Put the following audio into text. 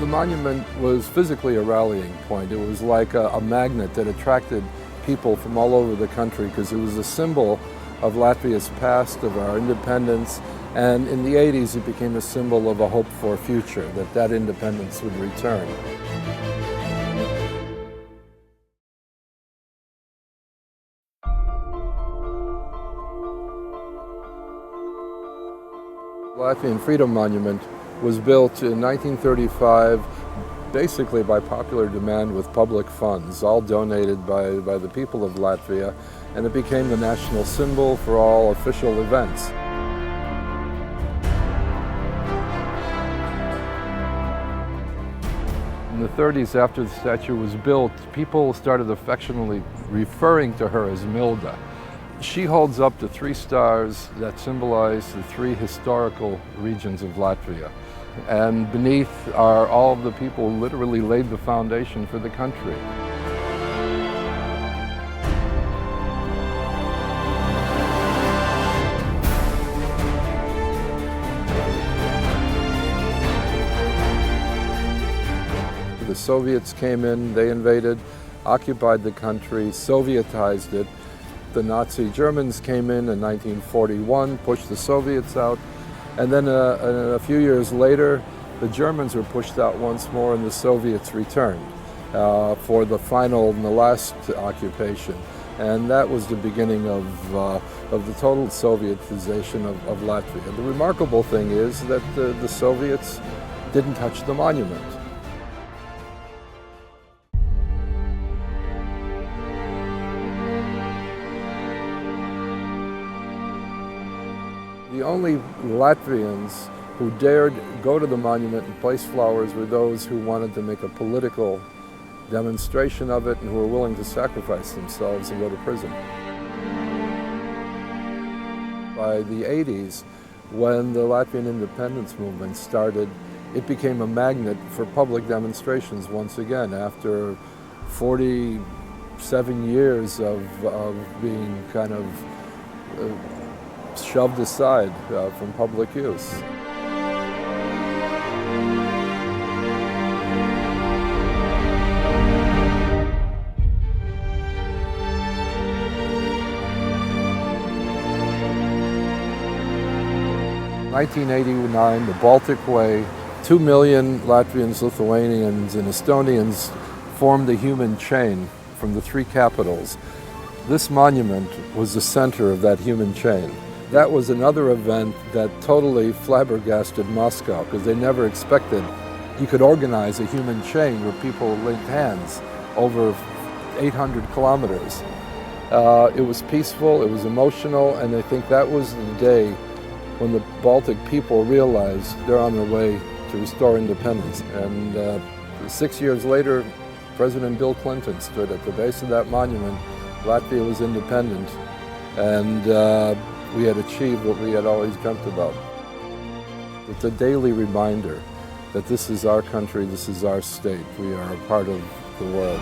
the monument was physically a rallying point. It was like a magnet that attracted people from all over the country because it was a symbol of Latvia's past, of our independence, and in the 80s it became a symbol of a hope for a future, that independence would return. The Latvian Freedom Monument was built in 1935 basically by popular demand with public funds, all donated by the people of Latvia, and it became the national symbol for all official events. In the 30s, after the statue was built, people started affectionately referring to her as Milda. She holds up the 3 stars that symbolize the 3 historical regions of Latvia. And beneath are all of the people who literally laid the foundation for the country. The Soviets came in, they invaded, occupied the country, Sovietized it. The Nazi Germans came in 1941, pushed the Soviets out, and then a few years later, the Germans were pushed out once more and the Soviets returned for the final and the last occupation. And that was the beginning of the total Sovietization of Latvia. The remarkable thing is that the Soviets didn't touch the monument. The only Latvians who dared go to the monument and place flowers were those who wanted to make a political demonstration of it and who were willing to sacrifice themselves and go to prison. By the 80s, when the Latvian independence movement started, it became a magnet for public demonstrations once again after 47 years of being kind of shoved aside from public use. In 1989, the Baltic Way, 2 million Latvians, Lithuanians, and Estonians formed the human chain from the 3 capitals. This monument was the center of that human chain. That was another event that totally flabbergasted Moscow because they never expected you could organize a human chain where people linked hands over 800 kilometers. It was peaceful, it was emotional, and I think that was the day when the Baltic people realized they're on their way to restore independence. And 6 years later, President Bill Clinton stood at the base of that monument. Latvia was independent, and we had achieved what we had always dreamt about. It's a daily reminder that this is our country, this is our state. We are a part of the world.